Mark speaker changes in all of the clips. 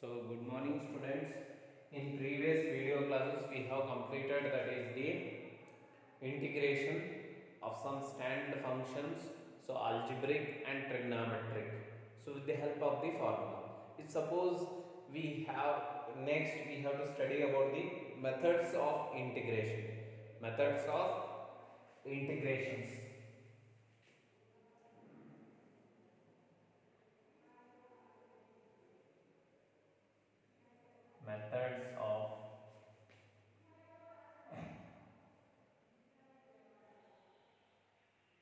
Speaker 1: So good morning students. In previous video classes we have completed that is the integration of some standard functions, so algebraic and trigonometric. So with the help of the formula. If suppose we have next we have to study about the methods of integration. Methods of integrations. Methods of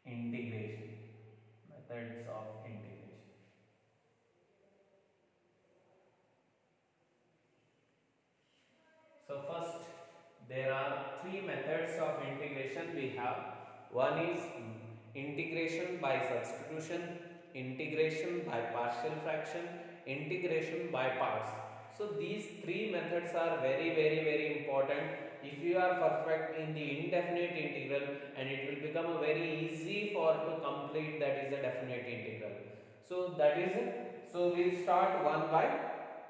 Speaker 1: integration. Methods of integration. So first, there are three methods of integration we have. One is integration by substitution, integration by partial fraction, integration by parts. So these three methods are very important. If you are perfect in the indefinite integral, and it will become very easy for to complete that is a definite integral. So that is it. So we'll start one by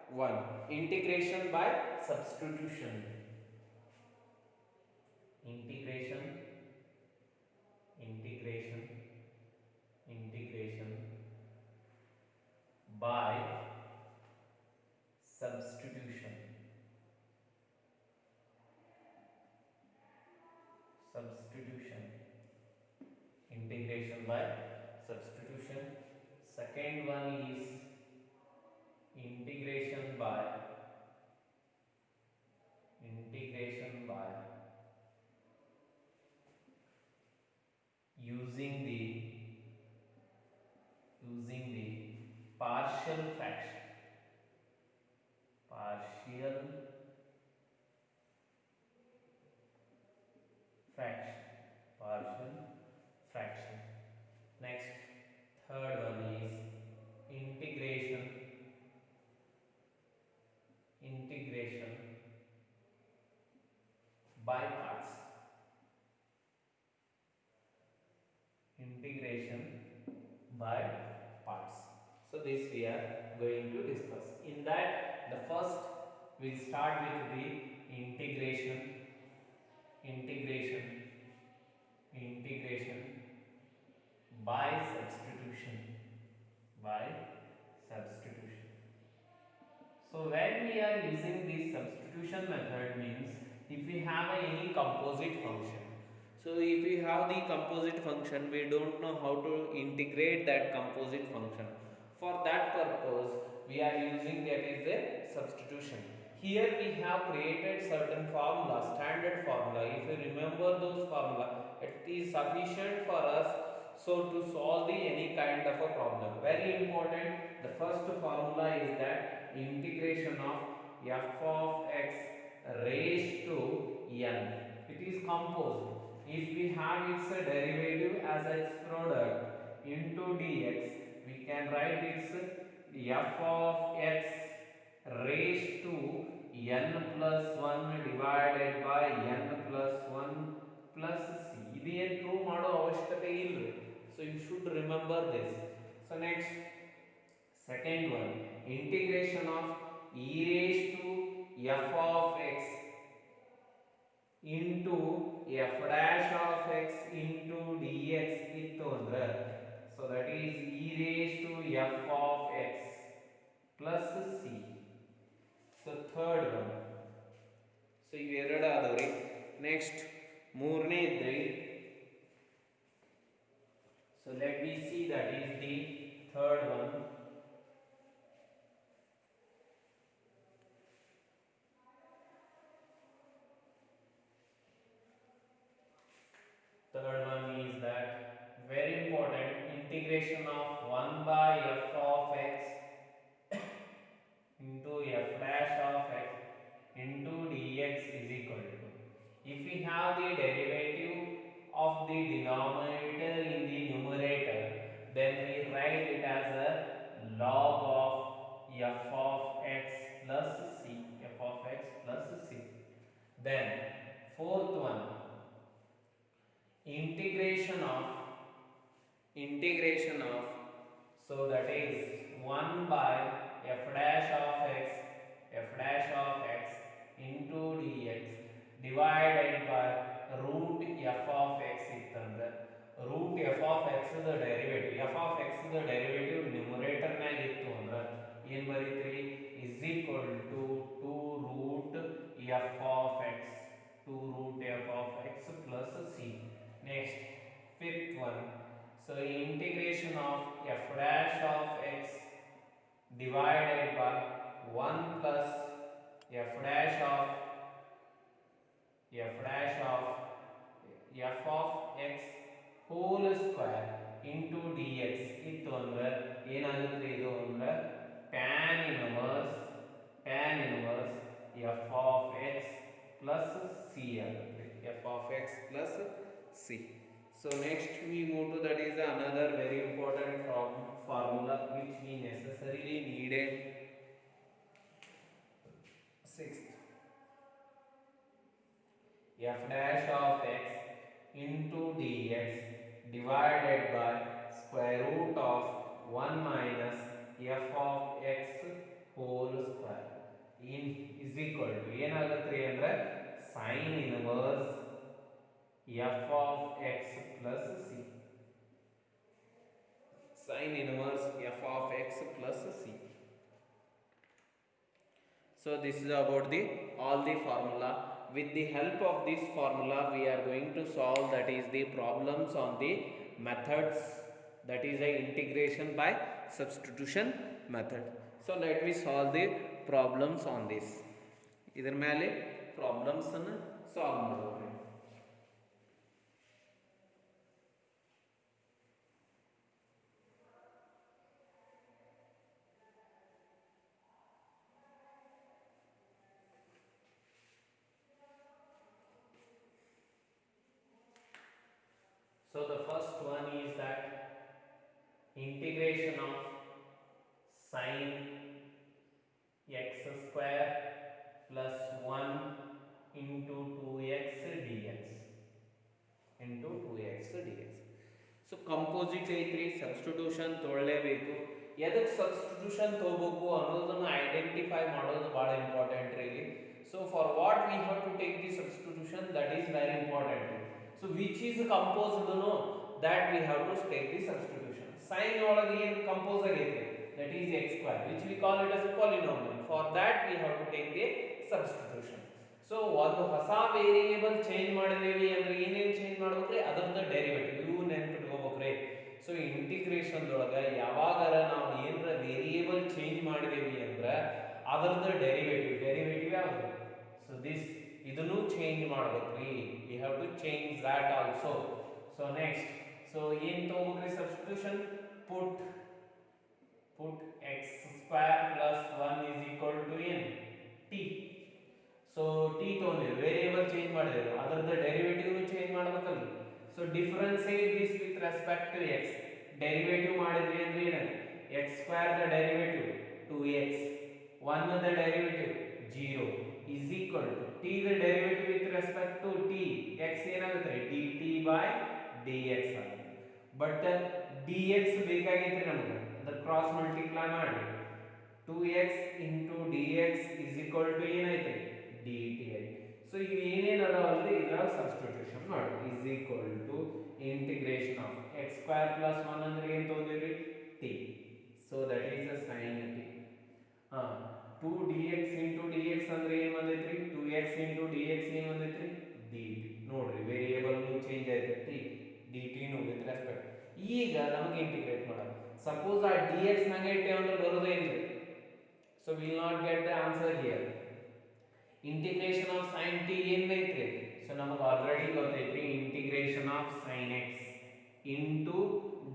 Speaker 1: one. Integration by substitution. Integration, integration, integration by substitution. Substitution. Integration by substitution. Second one is integration by using the partial fraction. Partial fraction. Partial fraction. Next, third one is integration by parts. Integration by parts. So this we are going to discuss. In that, the first we'll start with the integration by substitution. So when we are using this substitution method means if we have any composite function. So if we have the composite function, we don't know how to integrate that composite function. For that purpose, we are using that is a substitution. Here we have created certain formula, standard formula. If you remember those formula, it is sufficient for us so to solve the any kind of a problem. Very important. The first formula is that integration of f of x raised to n. It is composed. If we have its derivative as x product into dx, we can write its f of x raised to n plus 1 divided by n plus 1 plus c. ಇದು ಏನು prove ಮಾಡೋ ಅವಶ್ಯಕತೆ ಇಲ್ಲರಿ. So you should remember this. So next, second one, integration of e raised to f of x into f dash of x into dx ittu andre, so that is e raised to f of x plus c. So third one. So ಇವೆರಡು ಆದವ್ರಿ. Next ಮೂರನೇ ಇದ್ರಿ. So let me see that is the third one. Third one is that very important, integration of 1 by f of x into f dash of x into dx is equal to, if we have the derivative of the denominator in the numerator, then we write it as a log of f of x plus c. F of x plus c. Then fourth one, integration of so that is 1 by f dash of x divided by 1 plus f dash of x whole square into dx ಇತ್ತು ಅಂದ್ರೆ ಏನಾಗುತ್ತೆ ಇದು ಅಂದ್ರೆ tan inverse f of x plus c ಆಗುತ್ತೆ f of x plus c. So next we move to that is another very important formula which we necessarily needed. Sixth, f dash of x into dx divided by square root of 1 minus f of x whole square in is equal to ಏನಾಗುತ್ತೆ ಅಂದ್ರೆ sin inverse f of x plus c. Sin inverse f of x plus c. So this is about the all the formula. With the help of this formula we are going to solve that is the problems on the methods, that is a integration by substitution method. So let me solve the problems on this. ಇದರ ಮೇಲೆ problems ಅನ್ನು solve ಮಾಡೋಣ. So the first one is that integration of sin x square plus 1 into 2x dx into 2x dx. So composite ಐತ್ರಿ, substitution ತೊಗೊಳ್ಳೇಬೇಕು. ಎದಕ್ಕೆ substitution ತಗೋಬೇಕು ಅನ್ನೋದನ್ನು identify ಮಾಡೋದು ಭಾಳ ಇಂಪಾರ್ಟೆಂಟ್ ರೀ ಇಲ್ಲಿ. So for what we have to take the substitution, that is very important. So which is composed no that we have to take the substitution. Sin ಒಳಗೆ ಏನು ಕಂಪೋಸ್ ಆಗೈತೆ, that is x square which we call it as a polynomial. For that we have to take the substitution. So ಒಂದು ಹೊಸ variable change ಮಾಡಿದೇವಿ ಅಂದ್ರೆ ಏನೇನು change ಮಾಡಬೇಕ್ರಿ, ಅದರದ derivative ಇವು ನೆನಪಿಟ್ಕೋಬೇಕ್ರಿ. ಸೊ ಇಂಟಿಗ್ರೇಷನ್ ಒಳಗೆ ಯಾವಾಗಾರ ನಾವು ಏನರ ವೇರಿಯೇಬಲ್ ಚೇಂಜ್ ಮಾಡಿದೇವಿ ಅಂದ್ರೆ ಅದರದ ಡೆರಿವೇಟಿವ್ ಯಾವುದು. ಸೊ ದಿಸ್ ಇದನ್ನು ಚೇಂಜ್ ಮಾಡಬೇಕ್ರಿ, we have to change that also. So next, so ಏನು ತಗೋಬೇಕ್ರಿ substitution, put x square plus 1 is equal to n t. So t ತಗೊಂಡ್ರೆ ವೇರಿಯೇಬಲ್ ಚೇಂಜ್ ಮಾಡಿದ್ರೆ ಅದರದ ಡೆರಿವೇಟಿವ್ ಚೇಂಜ್ ಮಾಡಬೇಕಲ್ಲ. So differentiate this with respect to x. Derivative ಮಾಡಿದ್ರಿ ಅಂದ್ರೆ ಏನಾಗುತ್ತೆ, x square ದ ಡೆರಿವೇಟಿವ್ 2x, 1 ದ derivative 0 is equal to t ದ derivative with respect to t x ಏನಾಗುತ್ತೆ dt by dx ಆಗುತ್ತೆ. ಬಟ್ dx ಬೇಕಾಗಿತ್ತು ನಮಗೆ, ಅದರ ಕ್ರಾಸ್ ಮಲ್ಟಿಪ್ಲೈ ಮಾಡಿ 2x into dx is equal to ಏನಾಯ್ತು dt ಆಯ್ತು. ಸೊ ಇವು ಏನೇನು ಅದಾವಲ್ರಿ ಇದರ ಸಬ್ಸ್ಟಿಟ್ಯೂಷನ್ ಮಾಡಿ is equal to integration of x square plus 1 ಅಂದ್ರೆ ಏನು ತಗೊಂಡಿರಿ t. So that is a sin t. 2dx into dx ಅಂದ್ರೆ ಏನು ಬಂದೈತ್ರಿ, 2x into dx ಏನು ಬಂದೈತ್ರಿ dt. ನೋಡ್ರಿ ವೇರಿಯೇಬಲ್ ಚೇಂಜ್ ಆಯ್ತೈತಿ dt ನು ವಿತ್ ರೆಸ್ಪೆಕ್ಟ್. ಈಗ ನಮಗೆ ಇಂಟಿಗ್ರೇಟ್ ಮಾಡೋಣ. ಸಪೋಸ್ ಆ dx ನೆಗೆಟಿವ್ ಅಂದ್ರೆ ಬರೋದೇ ಇಲ್ಲ, so will not get the answer here. Integration of sin t ಏನೈತ್ರಿ, ಸೊ ನಮಗೆ ಆಲ್ರೆಡಿ ಗೊತ್ತೈತ್ರಿ integration of sin x into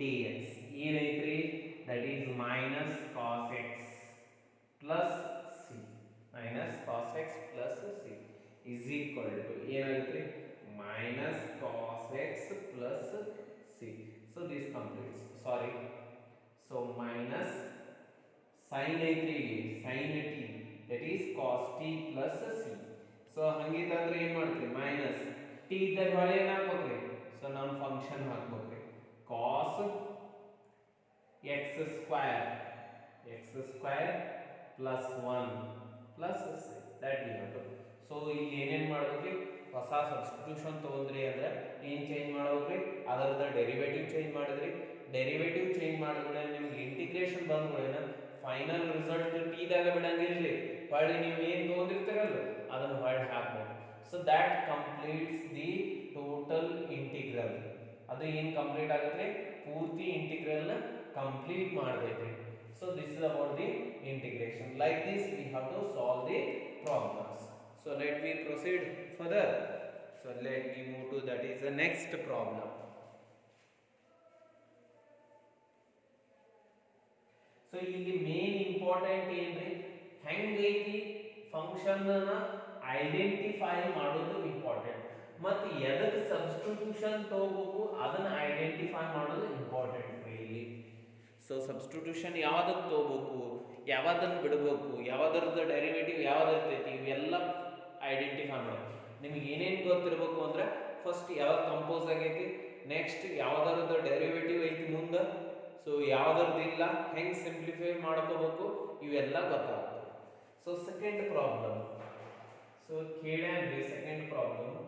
Speaker 1: dx ಏನೈತ್ರಿ, that is minus cos x plus c, minus cos x plus c is equal to ಏನಾಗುತ್ತೆ minus cos x plus c. So this completes, sorry, so minus sin ಐತ್ರಿ sin t, that is cos t plus c. So ಹಂಗಿತ್ತಂದ್ರೆ ಏನು ಮಾಡ್ತೀವಿ, minus t ಇದ್ದಾಗ ಹೊಳೆ ಏನು ಹಾಕ್ಬೇಕ್ರಿ, so ನಮ್ಮ ಫಂಕ್ಷನ್ ಹಾಕ್ಬೇಕ್ರಿ cos x square plus 1 plus c, that we have to. So ಇಲ್ಲಿ ಏನೇನು ಮಾಡ್ಬೇಕ್ರಿ, ಹೊಸ ಸಬ್ಸ್ಟಿಟ್ಯೂಷನ್ ತಗೊಂಡ್ರಿ ಅಂದ್ರೆ ಏನು ಚೇಂಜ್ ಮಾಡ್ಬೇಕ್ರಿ, ಅದರದ ಡೆರಿವೇಟಿವ್ ಚೇಂಜ್ ಮಾಡಿದ್ರಿ. ಡೆರಿವೇಟಿವ್ ಚೇಂಜ್ ಮಾಡಿದ್ರೆ ನಿಮ್ಗೆ ಇಂಟಿಗ್ರೇಷನ್ ಬಂದ್ಬಿಡೇನ ಫೈನಲ್ ರಿಸಲ್ಟ್ ಟಿ ದಾಗ ಬಿಡಂಗಿಲ್ರಿ, ಹೊಳ್ಳಿ ನೀವು ಏನು ತಗೊಂಡಿರ್ತೀರಲ್ಲ ಅದನ್ನು ಹೊಳ್ಳಿ ಹಾಕ್ಬೋದು. So that completes the total integral. ಅದು ಏನು ಕಂಪ್ಲೀಟ್ ಆಗುತ್ತೆ, ಪೂರ್ತಿ ಇಂಟಿಗ್ರಲ್ನ complete ಮಾಡ್ತೈತ್ರಿ. So this is about the integration. Like this we have to solve the problems. So let me proceed further. So let me move to that is the next problem. So ಇಲ್ಲಿ main important ಏನ್ರಿ ಹೆಂಗೈತಿ function ನ identify ಮಾಡೋದು important ಮತ್ತು ಎದಕ್ಕೆ substitution ತಗೋಬೇಕು ಅದನ್ನ identify ಮಾಡೋದು ಇಂಪಾರ್ಟೆಂಟ್ ಇಲ್ಲಿ. ಸೊ ಸಬ್ಸ್ಟಿಟ್ಯೂಷನ್ ಯಾವ್ದಕ್ಕೆ ತಗೋಬೇಕು, ಯಾವ್ದನ್ನು ಬಿಡಬೇಕು, ಯಾವ್ದರದ ಡೆರಿವೇಟಿವ್ ಯಾವ್ದು ಇರ್ತೈತಿ, ಇವೆಲ್ಲ ಐಡೆಂಟಿಫೈ ಮಾಡಬೇಕು. ನಿಮಗೆ ಏನೇನು ಗೊತ್ತಿರಬೇಕು ಅಂದ್ರೆ ಫಸ್ಟ್ ಯಾವ್ದು ಕಂಪೋಸ್ ಆಗೈತಿ, ನೆಕ್ಸ್ಟ್ ಯಾವ್ದರದ ಡೆರಿವೇಟಿವ್ ಐತಿ ಮುಂದೆ, ಸೊ ಯಾವ್ದರದಿಲ್ಲ ಹೆಂಗೆ ಸಿಂಪ್ಲಿಫೈ ಮಾಡ್ಕೋಬೇಕು ಇವೆಲ್ಲ ಗೊತ್ತಾಗ್ತವೆ. ಸೊ ಸೆಕೆಂಡ್ ಪ್ರಾಬ್ಲಮ್, ಸೊ ಕೇಳ್ಯಾನ್ರಿ second problem,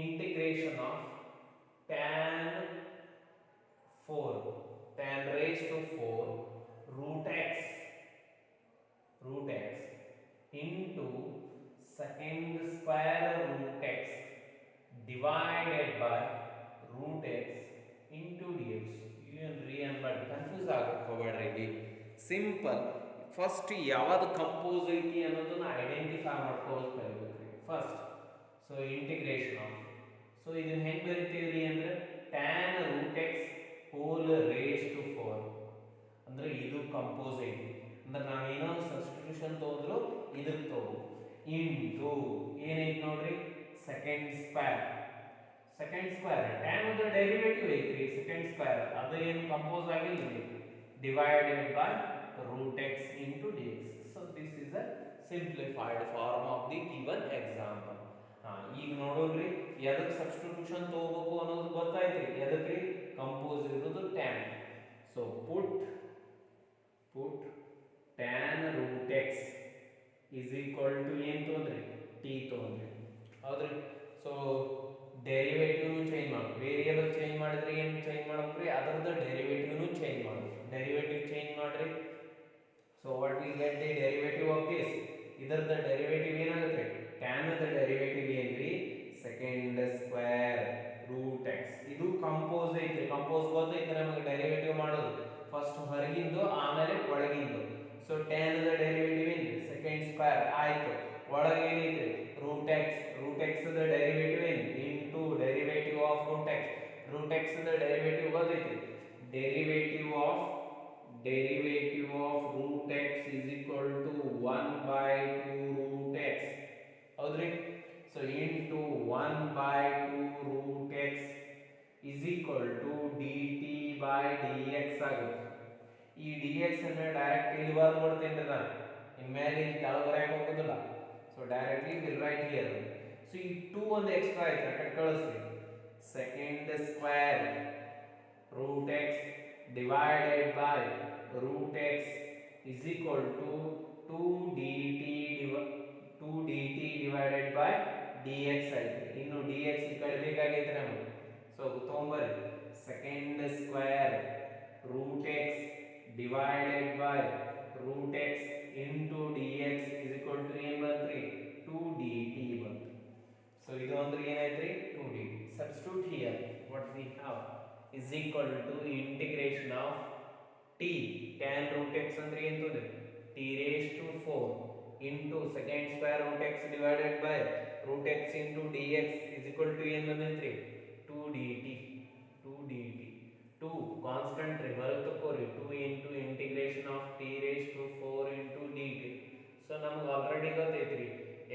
Speaker 1: integration of tan 4 tan raised to 4 root x into second square root x divided by root x into dx. But confuse ಆಗಕ್ಕೆ ಹೋಗಬೇಡ್ರಿ. Simple first ಯಾವ್ದು compose ಐತಿ ಅನ್ನೋದನ್ನ identify ಮಾಡ್ಕೊಳ್ಳೋದು ಕಲಿಬೇಕ್ರಿ first. So integration of, so ಇದನ್ನ ಹೆಂಗೆ ಬರಿತೀವಿ ಅಂದ್ರೆ tan root x whole raised to 4 ಅಂದ್ರೆ ಇದು ಕಂಪೋಸ್ ಐತಿ ಅಂದ್ರೆ ನಾವೇನೋ ಸಬ್ಸ್ಟಿಟ್ಯೂಷನ್ ತಗೊಂಡ್ರು ಇದಕ್ಕೆ ತಗೋ ಇಂಟು ಏನೈತಿ ನೋಡ್ರಿ ಸೆಕೆಂಡ್ ಸ್ಕ್ವೇರ್ tan ದ ಡೆರಿವೇಟಿವ್ ಐತ್ರಿ ಸೆಕೆಂಡ್ ಸ್ಕ್ವೇರ್ ಅದು ಏನು ಕಂಪೋಸ್ ಆಗಿಲ್ಲ divided by root x into dx. So this is a simplified form of the given example. ಈಗ ನೋಡೋಣ್ರಿ ಎದಕ್ಕೆ ಸಬ್ಸ್ಟಿಟ್ಯೂಷನ್ ತಗೋಬೇಕು ಅನ್ನೋದು ಗೊತ್ತಾಯ್ತ್ರಿ. ಎದಕ್ಕೆ ಕಂಪೋಸ್ ಇರೋದು tan. So put tan root x is equal to ಏನು ತಗೊಂಡ್ರಿ t ತಗೊಂಡ್ರಿ ಹೌದ್ರಿ. ಸೊ ಡೆರಿವೇಟಿವ್ ಚೇಂಜ್ ಮಾಡಬೇಕು, ವೇರಿಯೇಬಲ್ ಚೇಂಜ್ ಮಾಡಿದ್ರೆ ಏನು ಚೇಂಜ್ ಮಾಡಬೇಕ್ರಿ ಅದರದ ಡೆರಿವೇಟಿವ್ ಚೇಂಜ್ ಮಾಡಬೇಕು. ಡೆರಿವೇಟಿವ್ ಚೇಂಜ್ ಮಾಡ್ರಿ. So what we get the derivative of this, ಇದರದ ಡೆರಿವೇಟಿವ್ ಏನಾಗುತ್ತೆ tan ದ ಡೆರಿವೇಟಿವ್ ಏನ್ರಿ ಸೆಕೆಂಡ್ ಸ್ಕ್ವೇರ್ ರೂಟ್ x. ಇದು ಕಂಪೋಸ್ ಐತಿ, ಕಂಪೋಸ್ ಗೊತ್ತೈತಿ ನಮಗೆ ಡೆರಿವೇಟಿವ್ ಮಾಡೋದು ಫಸ್ಟ್ ಹೊರಗಿಂದು ಆಮೇಲೆ ಒಳಗಿಂದು. ಸೊ tan ದ ಡೆರಿವೇಟಿವ್ ಏನು ಸೆಕೆಂಡ್ ಸ್ಕ್ವೇರ್ ಆಯ್ತು, ಒಳಗೆ ಏನೈತಿ ರೂಟ್ x ದ ಡೆರಿವೇಟಿವ್ ಏನು into derivative of root x ದ ಡೆರಿವೇಟಿವ್ ಗೊತ್ತೈತಿ derivative of root x is equal to 1 by 2 root x ಹೌದ್ರಿ. So into 1 by 2 root x is equal to dt by dx ಆಗುತ್ತೆ. ಈ dx ಅನ್ನು direct ಇಲ್ಲಿ ಬರ್ಕೊಡ್ತೀನಿ ನಾನು, ಇನ್ಮೇಲೆ ಇಲ್ಲಿ ಕೆಳಗೆ ಬರೆಯಕ್ಕೆ ಹೋಗೋದಿಲ್ಲ. So directly will write here. So ಈ 2 ಒಂದು ಎಕ್ಸ್ಟ್ರಾ ಆಯ್ತು ಆ ಕಡೆ ಕಳಿಸ್ರಿ. Second square root x divided by root x is equal to 2dt divided by dx ಆಯ್ತು. ಇನ್ನು dx ಈ ಕಡೆ ಬೇಕಾಗೈತೆ ನಮಗೆ. ಸೊ ತೊಗೊಂಬರಿ second square root x divided by root x into dx is equal to ಏನು ಬಂತ್ರಿ 2dt ಬಂತು. So ಇದು ಅಂದ್ರೆ ಏನಾಯ್ತ್ರಿ 2dt. Substitute here what we have is equal to integration of t tan root x ಅಂದ್ರೆ ಏನು ತೋದೆ t raised to 4 into second square root x divided by root x into dx is equal to ಏನು ಬಂದೈತ್ರಿ 2dt 2 constant ಹೊರಗೆ ತಕೋರಿ 2 into integration of t raised to 4 into dt. So ನಮಗೆ already ಗೊತ್ತೈತ್ರಿ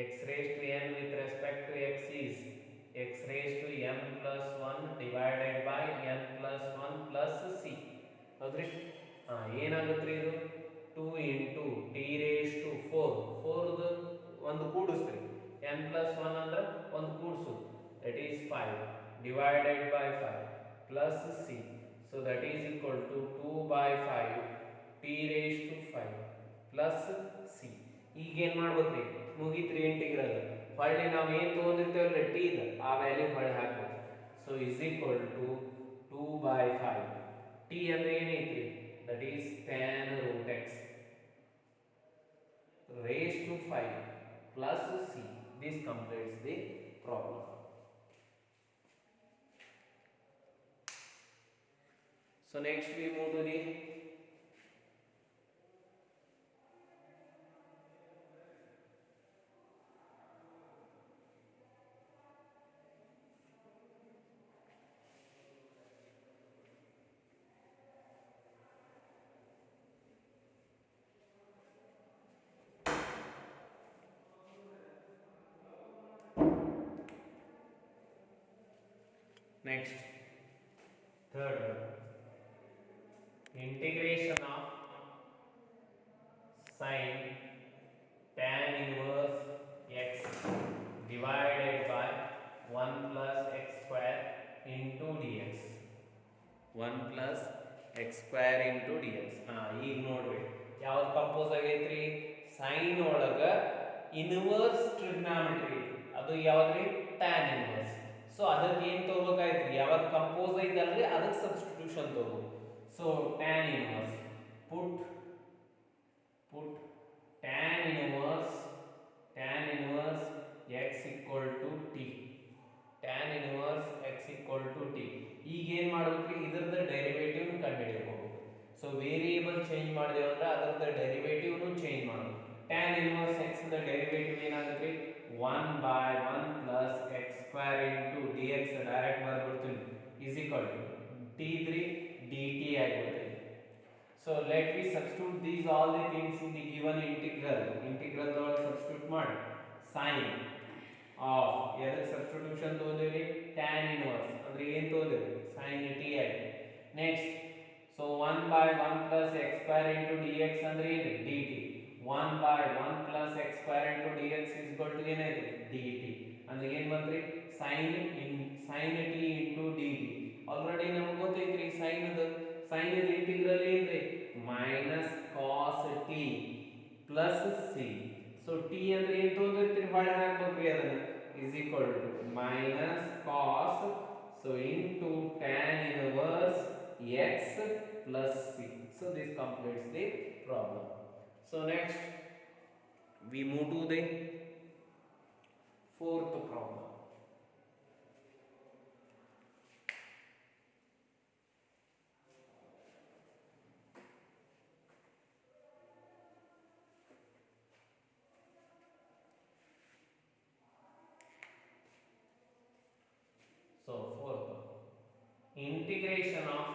Speaker 1: x raised to n with respect to x is x raised to m plus 1 divided by n plus 1 plus c ಹೌದ್ರಿ. ಏನಾಗುತ್ತೆ ಇದು 2 into t raised to 4 ಒಂದು ಕೂಡಿಸ್ರಿ n plus 1 ಅಂದ್ರೆ ಒಂದು ಕೂಡಿಸು that is 5 divided by 5 plus c. So that is equal to 2 by 5 t raised to 5 plus c. ಈಗ ಏನು ಮಾಡ್ಬೇಕ್ರಿ ಮುಗೀತ್ರಿ ಇಂಟಿಗ್ರಲ್. ಹೊಳ್ಳಿ ನಾವು ಏನು ತೊಗೊಂಡಿರ್ತೇವಲ್ಲ t ದ ಆ ವ್ಯಾಲ್ಯೂ ಹೊಳ್ಳಿ ಹಾಕ್ಬೇಕು. So is equal to 2 by 5 t ಅಂದ್ರೆ ಏನೈತ್ರಿ that is tan root x raised to 5 plus c. This completes the problem. So next we move to the Next, third one, integration of sin tan inverse x divided by 1 plus x square into dx. 1 plus x square into dx. ಈಗ ನೋಡ್ರಿ ಯಾವ್ದು compose ಆಗೈತ್ರಿ, sign ಒಳಗ inverse trigonometry ಅದು ಯಾವ್ದ್ರಿ, tan inverse. So ಅದಕ್ಕೆ ಏನು ತಗೋಬೇಕಾಯ್ತು, ಯಾವ್ದು compose ಐತಲ್ರಿ ಅದಕ್ಕೆ ಸಬ್ಸ್ಟಿಟ್ಯೂಷನ್ ತಗೋ. So tan inverse, put tan inverse x equal to t. tan inverse x equal to t. ಈಗ ಏನು ಮಾಡಬೇಕ್ರಿ, ಇದರದ ಡೆರಿವೇಟಿವ್ ಕಂಡುಹಿಡಿಯಬೇಕು. ಸೊ ವೇರಿಯೇಬಲ್ ಚೇಂಜ್ ಮಾಡಿದೆವು ಅಂದ್ರೆ ಅದರದ ಡೆರಿವೇಟಿವ್ ಚೇಂಜ್ ಮಾಡಬೇಕು. tan inverse x ದ ಡೆರಿವೇಟಿವ್ ಏನಾಗುತ್ತೆ, 1 by 1 plus x square into dx direct ಬರೆದ್ಬಿಡ್ತೀವಿ is equal to t3 dt ಆಗಿರುತ್ತೆ. So let me substitute these all the things in the given integral. Integral ಒಳಗೆ substitute ಮಾಡಿ sin of ಎದಕ್ಕೆ substitution ತಗೊಂಡಿವಿ, tan inverse ಅಂದ್ರೆ ಏನು ತಗೊಂಡಿವಿ, sin t ಆಯ್ತು. Next, so 1 by 1 plus x square into dx ಅಂದ್ರೆ ಏನು, dt. 1 by 1 plus x square into dx is equal to ಏನಾಯ್ತು, dt. ಅಂದ್ರೆ ಏನು ಬಂದ್ರಿ, sin t into dt. Already ನಮಗೆ ಗೊತ್ತೈತ್ರಿ sin ದ ಇಂಟಿಗ್ರಲ್ ಏನ್ರಿ, minus cos T plus C. So T ಅಂದ್ರೆ ಏನು ತಗೊಂಡಿರ್ತೀರಿ, ಹೊಳೆ ಹಾಕ್ಬೇಕ್ರಿ ಅದನ್ನ, is equal to minus cos, so into tan inverse X plus C. So this completes the problem. So next we move to the fourth problem. So fourth, integration of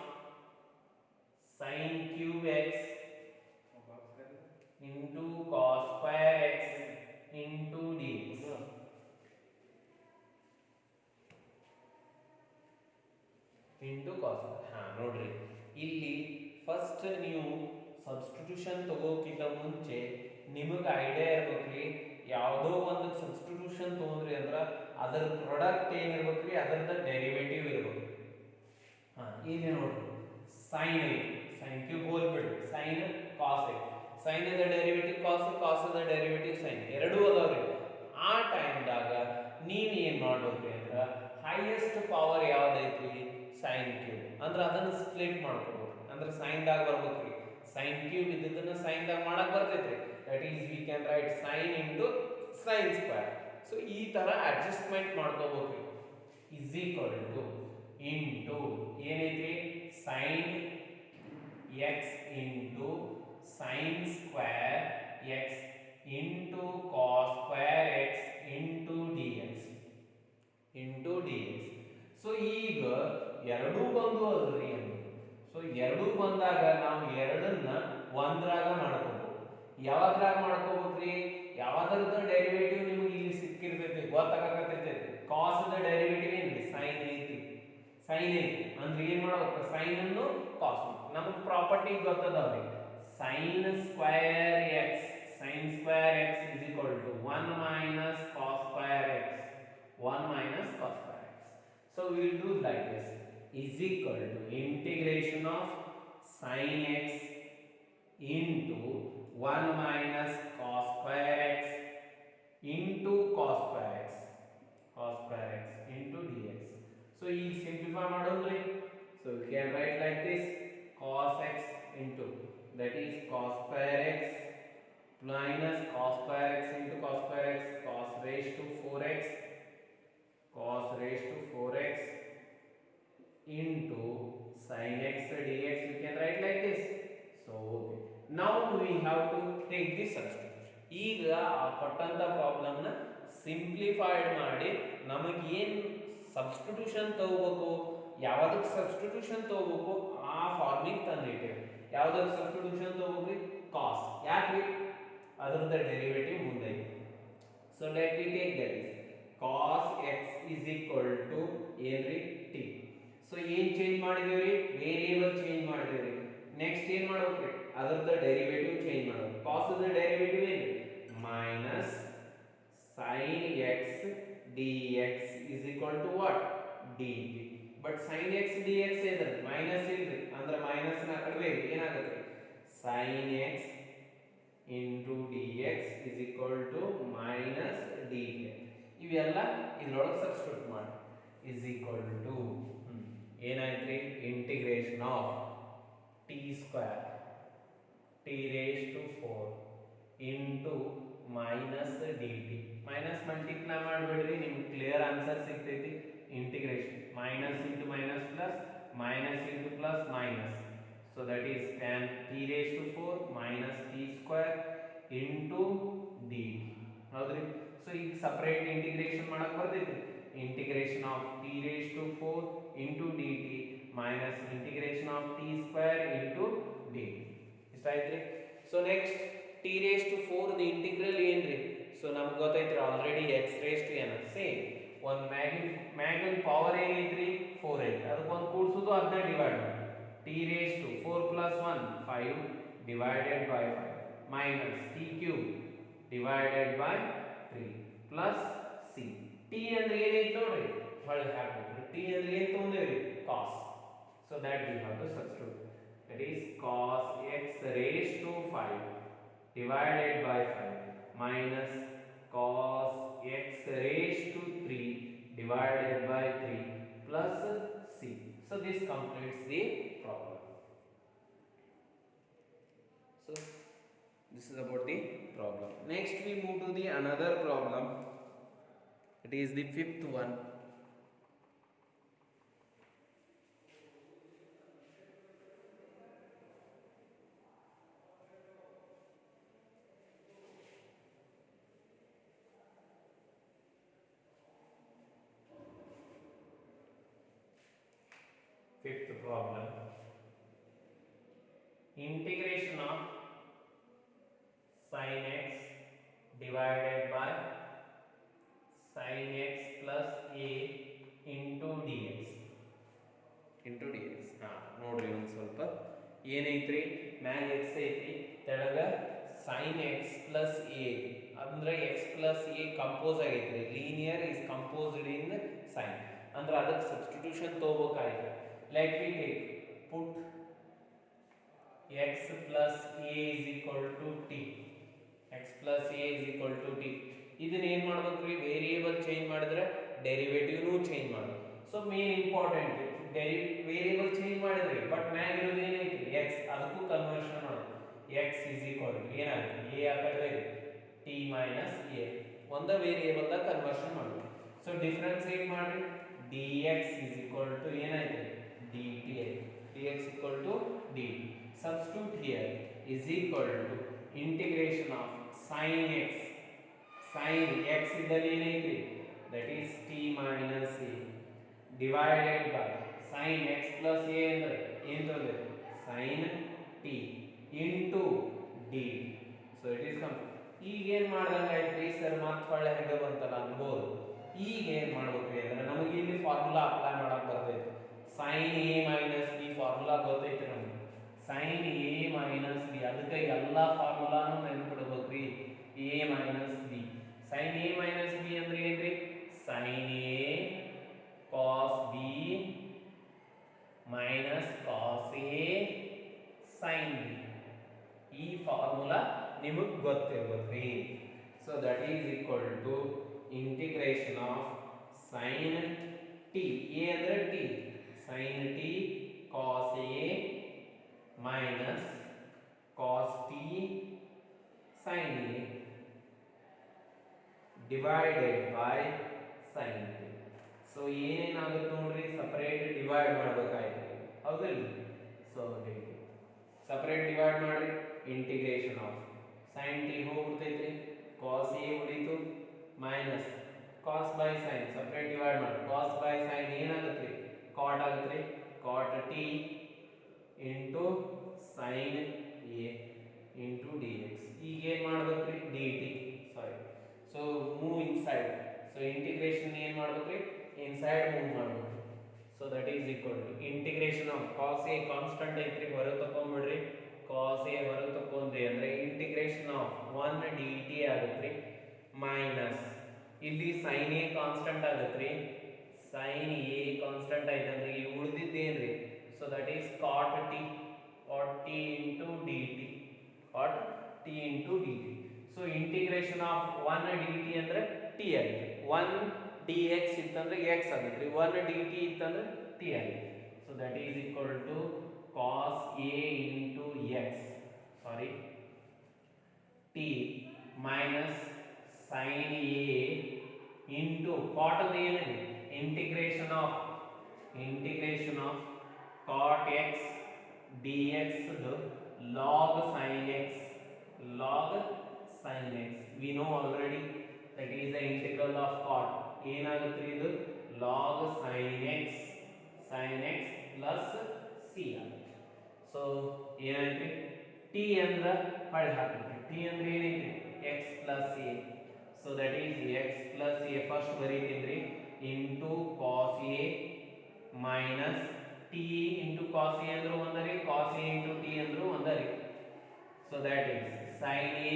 Speaker 1: sin cube x into cos square x into dx. Into cos. ನೋಡ್ರಿ ಇಲ್ಲಿ first ನೀವು substitution ತಗೋಕ್ಕಿಂತ ಮುಂಚೆ ನಿಮಗೆ idea ಇರ್ಬೇಕ್ರಿ, ಯಾವುದೋ ಒಂದು substitution ತಗೊಂಡ್ರಿ ಅಂದ್ರೆ ಅದರ ಪ್ರಾಡಕ್ಟ್ ಏನಿರ್ಬೇಕ್ರಿ, ಅದರದ ಡೆರಿವೇಟಿವ್ ಇರ್ಬೇಕು. ಇಲ್ಲಿ ನೋಡ್ರಿ ಸೈನ್ ಐತಿ, ಸೈನ್ ಕ್ಯೂಬ್ ಹೋಲ್ಬಿಡ್ರಿ, ಸೈನ್ ಕಾಸ್ ಐತಿ, ಸೈನ್ ದ ಡೆರಿವೇಟಿವ್ ಕಾಸ್, ಕಾಸ್ ದ ಡೆರಿವೇಟಿವ್ ಸೈನ್, ಎರಡೂ ಅದಾವ್ರಿ. ಆ ಟೈಮ್ದಾಗ ನೀವು ಏನು ಮಾಡ್ಬೇಕ್ರಿ ಅಂದ್ರೆ ಹೈಯೆಸ್ಟ್ ಪವರ್ ಯಾವ್ದೈತ್ರಿ, ಸೈನ್ ಕ್ಯೂಬ್. ಅಂದ್ರೆ ಅದನ್ನು ಸ್ಪ್ಲಿಟ್ ಮಾಡ್ಕೋಬೇಕು, ಅಂದ್ರೆ ಸೈನ್ದಾಗ ಬರ್ಬೇಕ್ರಿ. ಸೈನ್ ಕ್ಯೂಬ್ ಇದ್ದದನ್ನ ಸೈನ್ದಾಗ ಮಾಡಕ್ ಬರ್ತೈತ್ರಿ, that is we can write sine into sine square. So ಈ ತರ ಅಡ್ಜಸ್ಟ್ಮೆಂಟ್ ಮಾಡ್ಕೋಬೇಕ್ರಿ. ಇಸ್ ಈಕ್ವಲ್ ಟು ಇಂಟು ಏನೈತ್ರಿ, sine X into sine square X into cos square X into D X into D X. So ಈಗ ಎರಡೂ ಬಂದು ಅಲ್ರಿ ಅಂತ. So ಎರಡೂ ಬಂದಾಗ ನಾವು ಎರಡನ್ನ ಒಂದ್ರಾಗ ಮಾಡ್ಕೋಬಹುದು. ಯಾವ್ದ್ರಾಗ ಮಾಡ್ಕೋಬೇಕ್ರಿ, ಯಾವ್ದ್ರದ ಡೆರಿವೇಟಿವ್ ನಿಮಗೆ ಇಲ್ಲಿ ಸಿಕ್ಕಿರ್ತೈತಿ ಗೊತ್ತಾಗತೈತಿ. ಕಾಸ್ ದ ಡೆರಿವೇಟಿವ್ ಏನ್ರಿ, ಸೈನ್ ಐತಿ, ಸೈನ್ ಐತಿ ಅಂದ್ರೆ ಏನ್ ಮಾಡ್ಬೇಕು, ಸೈನ್ ಅನ್ನು ಕಾಸ್. ನಮಗೆ ಪ್ರಾಪರ್ಟಿ ಗೊತ್ತದವ್ರಿ, sine square X, sine square X is equal to 1 minus cos square x, 1 minus cos square x. So we will do like this, is equal to integration of sin x into 1 minus cos square x into cos square x into dx. So you simplify ಮಾಡೋದ್ರಿ. So we can write like this, cos x into, that is cos square x minus cos square x into cos square x, cos raised to 4x into sin x dx. We can write like this. So okay, now we have to take this substitution. ಈಗ ಆ ಕೊಟ್ಟಂತ problem ನ simplified ಮಾಡಿ ನಮಗೆ ಏನು substitution ತಗೋಬೇಕು, ಯಾವ್ದಕ್ಕೆ substitution ತಗೋಬೇಕು ಆ ಫಾರ್ಮಿಗೆ ತಂದಿಟ್ಟೇವೆ. ಯಾವ್ದಕ್ಕೆ ಸಬ್ಸ್ಟಿಟ್ಯೂಷನ್ ತಗೋಬೇಕು, ಕಾಸ್. ಯಾಕೆ, ಅದರದ ಡೆರಿವೇಟಿವ್ ಮುಂದೆ. So let we take that is cos x is equal to ಏನ್ರಿ, t. ಸೊ ಏನು ಚೇಂಜ್ ಮಾಡಿದೇವ್ರಿ, ವೇರಿಯೇಬಲ್ ಚೇಂಜ್ ಮಾಡಿದೇವ್ರಿ. ನೆಕ್ಸ್ಟ್ ಏನು ಮಾಡ್ಬೇಕ್ರಿ, ಅದರದ ಡೆರಿವೇಟಿವ್ ಚೇಂಜ್ ಮಾಡ್ಬೇಕು. ಕಾಸ್ ದ ಡೆರಿವೇಟಿವ್ ಏನು, minus sin x dx is equal to what, dt. But sin x dx ಏನ್ರಿ, minus ಇಲ್ರಿ, ಅಂದ್ರೆ ಮೈನಸ್ ನ ಕಡೆ ಏನಾಗುತ್ತೆ, sin x into dx is equal to minus dt. ಇವೆಲ್ಲ ಇದ್ರೊಳಗೆ ಸಬ್ಸ್ಟಿಟ್ಯೂಟ್ ಮಾಡಿ is equal to ಏನಾಯ್ತ್ರಿ, integration of t square t raised to 4 into minus dt. Minus multiply ಮಾಡಿಬಿಡ್ರಿ, ನಿಮ್ಗೆ ಕ್ಲಿಯರ್ ಆನ್ಸರ್ ಸಿಗ್ತೈತಿ. Integration minus into minus plus, minus into plus minus, so that is tan t raised to 4 minus t square into dt. ಹೌದ್ರಿ. So ಈಗ separate integration ಮಾಡಕ್ ಬರ್ತೈತಿ. Integration of t raised to 4 into dt minus integration of t square into dt. ಇಷ್ಟ ಆಯ್ತ್ರಿ. So next t raised to 4 ದ integral ಏನ್ರಿ, so ನಮ್ಗೆ ಗೊತ್ತೈತ್ರಿ already x raised to n same. ಒಂದು ಮ್ಯಾಗಿನ ಪವರ್ ಏನೈತ್ರಿ, 4 ಐತಿ, ಅದಕ್ಕೆ ಒಂದು ಕೂಡಿಸೋದು ಅದನ್ನ ಡಿವೈಡ್ ಮಾಡಿ. t raised to 4 plus 1 5 divided by 5 minus t cube divided by 3 plus c. t ಅಂದ್ರೆ ಏನೈತಿ ನೋಡ್ರಿ, ಹೊಳ್ಳಿ ಹಾಕ್ಬೇಕು. t ಅಂದ್ರೆ ಏನು ತಗೊಂಡೇವ್ರಿ, cos. So that we have to substitute. That is cos x raised to 5 divided by 5 minus cos x raised to 3 divided by 3 plus c. So this completes the problem. So this is about the problem. Next we move to the another problem. It is the fifth one. Fifth problem. Integration of sin x divided by sin x plus a into dx. into dx. ನೋಡ್ರಿ ಒಂದು ಸ್ವಲ್ಪ ಏನೈತ್ರಿ, ಮ್ಯಾಗ x ಐತಿ, ತೆಳಗ sin x plus a ಐತಿ. ಅಂದ್ರೆ x plus a compose ಆಗೈತ್ರಿ, linear is composed in sin. ಅಂದ್ರೆ ಅದಕ್ಕೆ substitution ತಗೋಬೇಕಾಯ್ತು. Let me take, put x plus a is equal to t. x plus a is equal to t. ಇದನ್ನ ಏನು ಮಾಡ್ಬೇಕ್ರಿ, variable change ಮಾಡಿದ್ರೆ ಡೆರಿವೇಟಿವ್ನು change ಮಾಡಬೇಕು. So main important variable change ಮಾಡಿದ್ರಿ, but ಮ್ಯಾಗ ಇರೋದು ಏನೈತಿ x, ಅದಕ್ಕೂ ಕನ್ವರ್ಷನ್ ಮಾಡಬೇಕು. x is equal to ಏನಾಗುತ್ತೆ, a ಆ ಕಡೆ t minus a, ಒಂದ ವೇರಿಯೇಬಲ್ ದಾಗ ಕನ್ವರ್ಷನ್ ಮಾಡಬೇಕು. ಸೊ ಡಿಫರೆನ್ಸ್ ಏನು ಮಾಡ್ರಿ, dx is equal to ಏನಾಯ್ತು, dt. dx equal to dt. Substitute here is equal to integration of sin x. sin x ಇದ್ದಲ್ಲಿ ಏನೈತಿ, that is t minus a divided by sin x plus a ಅಂದ್ರೆ ಏನು ತಗೊಂಡ್ರೆ sin t into dt. So it is come. ಈಗ ಏನು ಮಾಡ್ದಂಗೆ ಆಯ್ತು sir, ಮತ್ತೆ ಹೊಳ್ಳೆ ಹೆಂಗೆ ಬಂತಲ್ಲ ಅನ್ಬೋದು. ಈಗ ಏನು ಮಾಡ್ಬೇಕ್ರಿ ಅಂದ್ರೆ ನಮಗೆ ಇಲ್ಲಿ ಫಾರ್ಮುಲಾ ಅಪ್ಲೈ ಮಾಡಕ್ಕೆ ಬರ್ತೈತೆ. sin a minus b formula ಗೊತ್ತೈತೆ ನಮಗೆ, sin a minus b. ಅದಕ್ಕೆ ಎಲ್ಲ ಫಾರ್ಮುಲಾನು ನೆನಪಿಡ್ಬೇಕ್ರಿ, a minus b. sin a minus b ಅಂದ್ರೆ ಏನ್ರಿ, sin a cos b minus cos a sin b. ಈ ಫಾರ್ಮುಲಾ ನಿಮಗೆ ಗೊತ್ತಿರ್ಬೇಕ್ರಿ. So that is equal to integration of sin t, a ಅಂದ್ರೆ t, sin t cos a minus cos t sin a divided by sin t. So ಏನೇನಾಗುತ್ತೆ ನೋಡ್ರಿ, separate divide ಮಾಡಬೇಕಾಯ್ತು, ಹೌದಿಲ್ಲ. So separate divide ಮಾಡಿ integration of sin t ಹೋಗ್ಬಿಡ್ತೈತ್ರಿ, cos a ಉಳಿತು minus cos by sin, separate divide ಮಾಡಿ cos by sin ಏನಾಗುತ್ತೆ, cot ಆಗುತ್ತೆ, cot t into sin a into dx. ಈಗ ಏನು ಮಾಡ್ಬೇಕ್ರಿ, dt. Sorry, so move inside. So integration ಏನು ಮಾಡ್ಬೇಕ್ರಿ, ಇನ್ಸೈಡ್ ಮೂವ್ ಮಾಡಬೇಕು. So that is equal to integration of cos a constant ಐತ್ರಿ ಹೊರಗೆ ತಕೊಂಡ್ಬಿಡ್ರಿ cos a ಹೊರಗೆ ತಕೊಂಡ್ರಿ ಅಂದ್ರೆ ಇಂಟಿಗ್ರೇಷನ್ ಆಫ್ 1 dt ಆಗುತ್ರಿ ಮೈನಸ್ ಇಲ್ಲಿ sin a ಕಾನ್ಸ್ಟೆಂಟ್ ಆಗುತ್ರಿ sin a ಕಾನ್ಸ್ಟೆಂಟ್ ಆಯ್ತಂದ್ರೆ ಈ ಉಳಿದಿದ್ದೇನ್ರಿ so that is cot t into dt cot t into dt so integration of 1 dt ಅಂದ್ರೆ t ಆಗಿದೆ 1 dx ಇತ್ತಂದ್ರೆ x ಆಗುತ್ತೆ 1 dt ಇತ್ತಂದ್ರೆ t ಆಗುತ್ತೆ so that is equal to cos a into x sorry t minus sin a into cot ಅಂದ್ರೆ ಏನಿದೆ integration of cot x dx log sin x we know already that is the integral of cot ಏನಾಗುತ್ತೆ ಇದು log sin x plus c ಆಗುತ್ತೆ so ಏನಾಯ್ತು t ಅಂದ್ರೆ ಹೊಳ್ಳಿ ಹಾಕ್ಬಿಟ್ರಿ t ಅಂದ್ರೆ ಏನೈತಿ x plus a so that is x plus a first ಬರೀತೀನ್ರಿ into cos a minus t into cos a ಅಂದ್ರೆ ಒಂದರಿ cos a into t ಅಂದ್ರೆ ಒಂದರಿ so that is sin a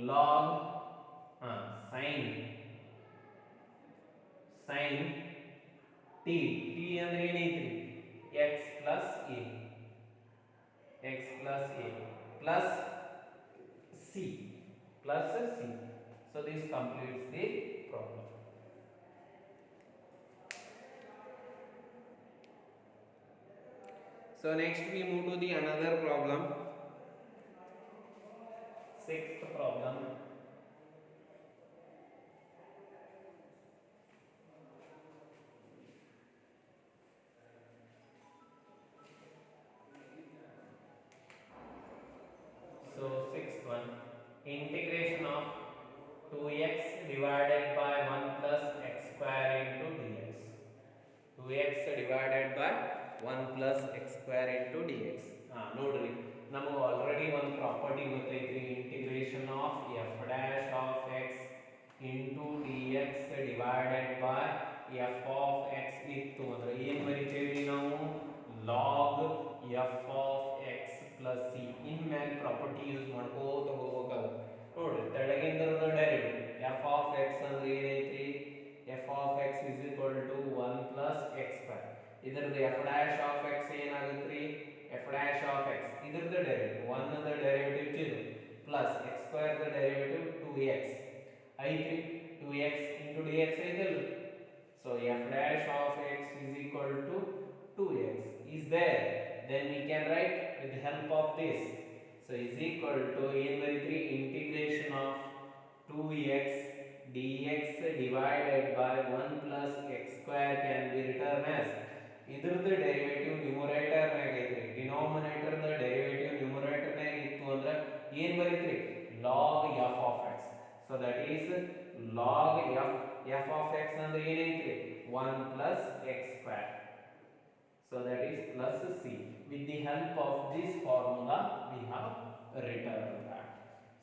Speaker 1: log sin t ಅಂದ್ರೆ ಏನೈತಿ x plus a plus c so this completes the problem. So next we move to the another problem, sixth problem. So sixth one, integration of 2x divided by 1 plus x square into dx. 2x divided by 1 plus x square into dx. ನೋಡ್ರಿ ನಮಗೆ already ಒಂದು property ಗೊತ್ತೈತ್ರಿ integration of f dash of x into dx divided by f of x ಇತ್ತು ಅಂದ್ರೆ ಏನು ಬರೀತೀವಿ ನಾವು log f of x plus c ಇನ್ ಮ್ಯಾಲ್ property use ಮಾಡ್ಕೋತ ಹೋಗಬೇಕಾಗುತ್ತೆ ನೋಡ್ರಿ ತೆಳಗಿಂದರದ ಡೈರೆಕ್ಟ್ f of x ಅಂದ್ರೆ ಏನೈತಿ f of x is equal to 1 plus x square ಇದರದ್ದು f dash of x ಏನಾಗುತ್ತ್ರಿ f dash of x ಇದರದ್ದು ಡೈರೆಕ್ಟ್ 1 ದ ಡೈರಿವೇಟಿವ್ ಚಿರು plus x square the derivative 2x ಐತ್ರಿ 2x into dx ಐತಲ್ಲ so f dash of x is equal to 2x is there then we can write with the help of this so is equal to ಏನು ಬರೀತೀರಿ integration of 2x dx divided by 1 plus x square can be written as ಇದರದ್ದು derivative numerator ನಾಗ ಐತ್ರಿ denominator the derivative numerator ನಾಗ ಇತ್ತು ಅಂದ್ರೆ ಏನು ಬರೀತೀರಿ log f of x so that is log f of x ಅಂದ್ರೆ ಏನೈತ್ರಿ 1 plus x square so that is plus c with the help of this formula we have written that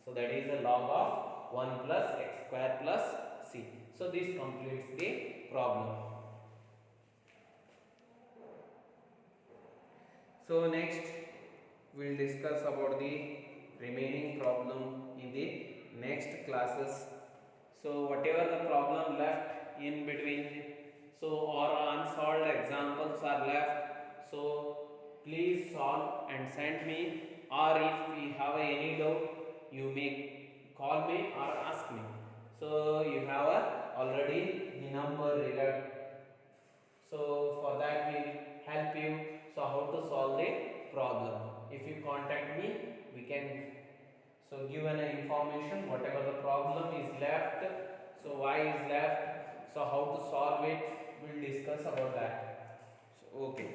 Speaker 1: so that is the log of 1 plus x square plus c so this completes the problem. So next we'll discuss about the remaining problem in the next classes. So whatever the problem left in between so or unsolved examples are left so please solve and send me or if we have any doubt you may call me or ask me so you have already the number regard so for that we'll help you so how to solve the problem if you contact me we can so give an information whatever the problem is left so why is left so how to solve it we'll discuss about that so okay.